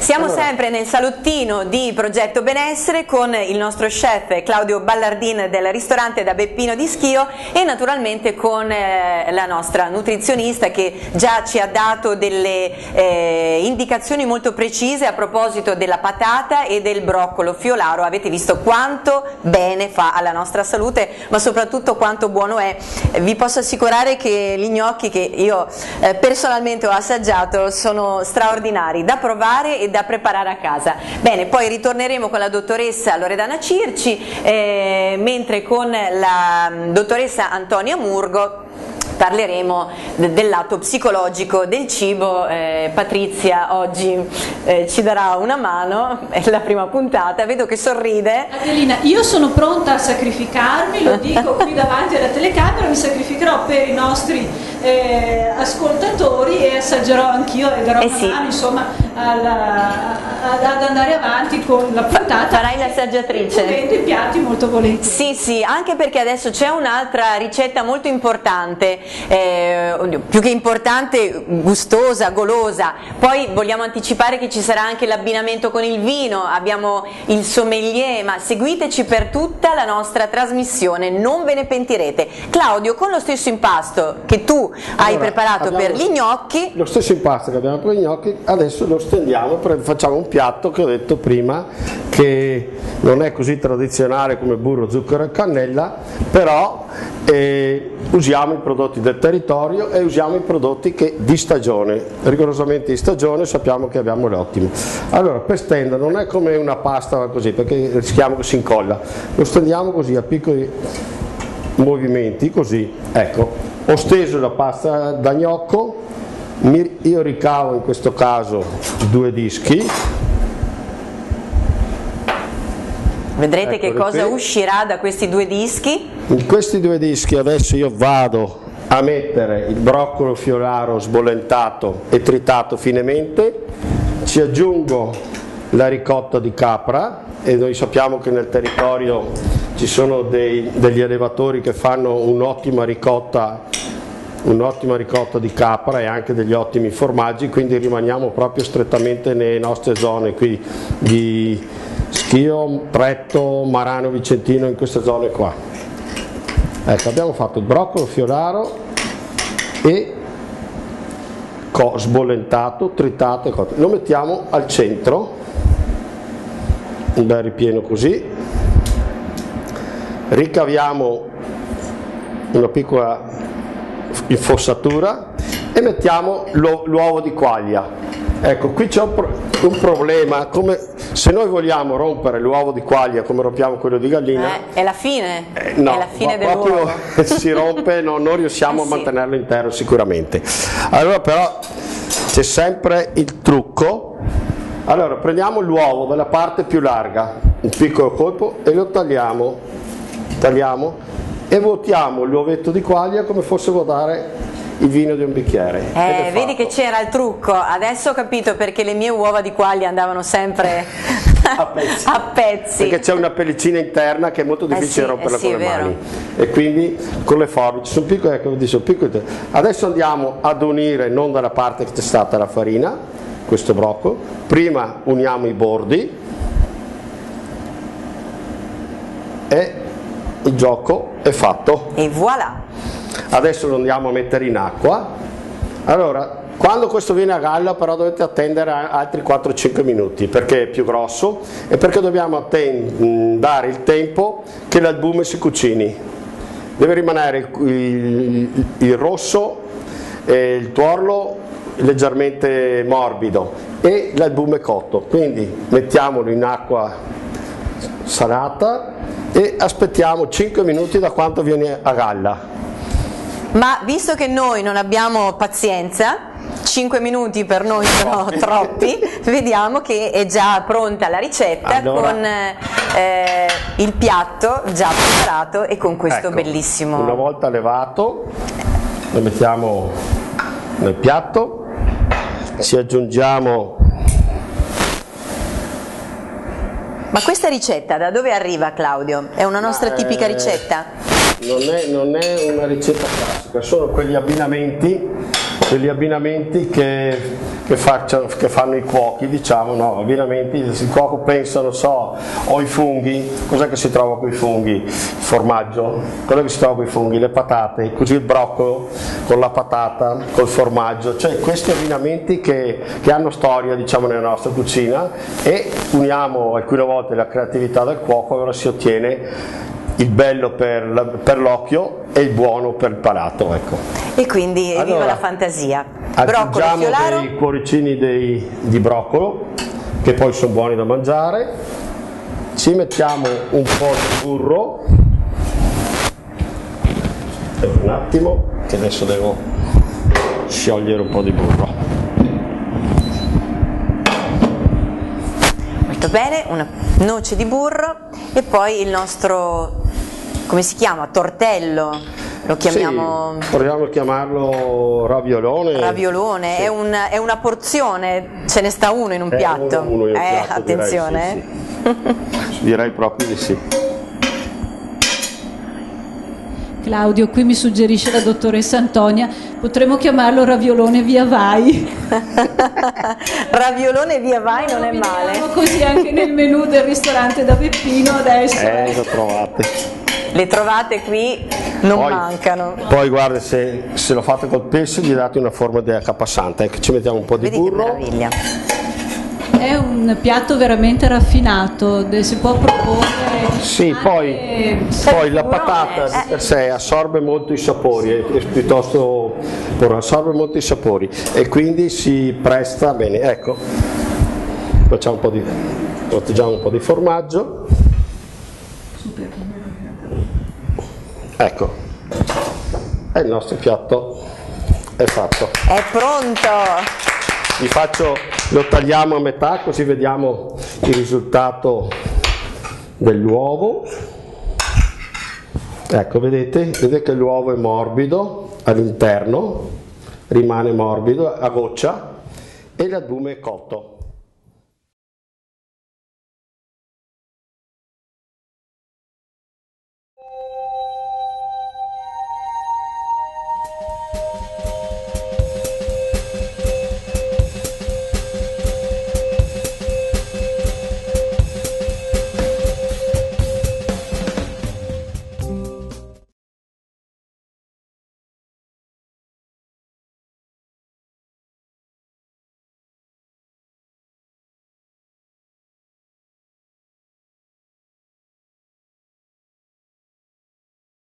Siamo sempre nel salottino di Progetto Benessere con il nostro chef Claudio Ballardin del ristorante da Beppino di Schio e naturalmente con la nostra nutrizionista che già ci ha dato delle indicazioni molto precise a proposito della patata e del broccolo fiolaro. Avete visto quanto bene fa alla nostra salute, ma soprattutto quanto buono è. Vi posso assicurare che gli gnocchi che io personalmente ho assaggiato sono straordinari da provare e da preparare a casa. Bene, poi ritorneremo con la dottoressa Loredana Circi, mentre con la dottoressa Antonia Murgo parleremo del lato psicologico del cibo. Patrizia oggi ci darà una mano, è la prima puntata, vedo che sorride. Adelina, io sono pronta a sacrificarmi, lo dico qui davanti alla telecamera, mi sacrificherò per i nostri ascoltatori e assaggerò anch'io e darò una mano, insomma, ad andare avanti con la puntata. Farai l'assaggiatrice. Vendo i piatti molto volentieri. Sì, sì, anche perché adesso c'è un'altra ricetta molto importante, più che importante, gustosa, golosa. Poi vogliamo anticipare che ci sarà anche l'abbinamento con il vino, abbiamo il sommelier, ma seguiteci per tutta la nostra trasmissione, non ve ne pentirete. Claudio, con lo stesso impasto che tu hai preparato per gli gnocchi, lo stesso impasto che abbiamo per gli gnocchi, adesso lo stendiamo, facciamo un piatto che ho detto prima che non è così tradizionale come burro, zucchero e cannella, però usiamo i prodotti del territorio e usiamo i prodotti di stagione, rigorosamente di stagione, sappiamo che abbiamo l'ottimo. Allora, per stendere non è come una pasta così, perché rischiamo che si incolla, lo stendiamo così a piccoli movimenti, così, ecco. Ho steso la pasta da gnocco, io ricavo in questo caso 2 dischi. Vedrete che cosa uscirà da questi 2 dischi. In questi 2 dischi adesso io vado a mettere il broccolo fiolaro sbollentato e tritato finemente, ci aggiungo la ricotta di capra e noi sappiamo che nel territorio ci sono degli allevatori che fanno un'ottima ricotta di capra e anche degli ottimi formaggi, quindi rimaniamo proprio strettamente nelle nostre zone qui di Schio, Tretto, Marano, Vicentino, in queste zone qua. Ecco, abbiamo fatto il broccolo fiolaro e sbollentato, tritato e cotto. Lo mettiamo al centro, un bel ripieno così, ricaviamo una piccola infossatura e mettiamo l'uovo di quaglia. Ecco, qui c'è un problema, come se noi vogliamo rompere l'uovo di quaglia come rompiamo quello di gallina, è la fine, no, è la fine dell'uovo. Si rompe, non riusciamo a mantenerlo intero sicuramente. Allora però c'è sempre il trucco. Allora prendiamo l'uovo dalla parte più larga, un piccolo colpo, e lo tagliamo e vuotiamo l'uovetto di quaglia come fosse vuotare il vino di un bicchiere. Vedi che c'era il trucco, adesso ho capito perché le mie uova di quaglia andavano sempre a pezzi. Perché c'è una pellicina interna che è molto difficile romperla con le mani, e quindi con le forbici sono piccole, piccole. Adesso andiamo ad unire, non dalla parte che c'è stata la farina, questo broccolo, prima uniamo i bordi e il gioco è fatto. E voilà! Adesso lo andiamo a mettere in acqua. Allora, quando questo viene a galla però dovete attendere altri 4-5 minuti perché è più grosso e perché dobbiamo dare il tempo che l'albume si cucini. Deve rimanere il rosso e il tuorlo leggermente morbido e l'albume cotto, quindi mettiamolo in acqua salata e aspettiamo 5 minuti da quanto viene a galla. Ma visto che noi non abbiamo pazienza, 5 minuti per noi sono troppi, vediamo che è già pronta la ricetta, allora, con il piatto già preparato e con questo bellissimo. Una volta levato lo mettiamo nel piatto, ci aggiungiamo. Ma questa ricetta da dove arriva, Claudio? È una nostra tipica ricetta? Non è una ricetta classica, sono quegli abbinamenti degli abbinamenti che fanno i cuochi, diciamo, no, abbinamenti, il cuoco pensa, non so, o i funghi, cos'è che si trova con i funghi? Il formaggio, cos'è che si trova con i funghi? Le patate, così il broccolo con la patata, col formaggio, cioè questi abbinamenti che hanno storia, diciamo, nella nostra cucina, e uniamo alcune volte la creatività del cuoco, allora si ottiene il bello per l'occhio e il buono per il palato, ecco. E quindi allora, viva la fantasia. Aggiungiamo dei cuoricini di broccolo che poi sono buoni da mangiare, ci mettiamo un po' di burro, un attimo che adesso devo sciogliere un po' di burro. Molto bene, una noce di burro e poi il nostro, come si chiama? Tortello, lo chiamiamo? Sì, proviamo a chiamarlo raviolone. Raviolone, sì. È una porzione, ce ne sta uno in un piatto. Uno in un piatto, attenzione. Direi, sì. Direi proprio di sì. Claudio, qui mi suggerisce la dottoressa Antonia, potremmo chiamarlo raviolone via vai. Raviolone via vai non è male. Così anche nel menù del ristorante da Beppino adesso. Lo trovate. Le trovate qui, non mancano. Poi guarda, se lo fate col pesce gli date una forma di accapassante, ci mettiamo un po' di burro. Che meraviglia. È un piatto veramente raffinato, si può proporre. Sì, poi la patata di per sé assorbe molto i sapori, assorbe molto i sapori e quindi si presta bene. Ecco, facciamo proteggiamo un po' di formaggio. Ecco, e il nostro piatto è fatto. È pronto! Lo tagliamo a metà così vediamo il risultato dell'uovo. Ecco, vedete che l'uovo è morbido all'interno, rimane morbido a goccia e l'albume è cotto.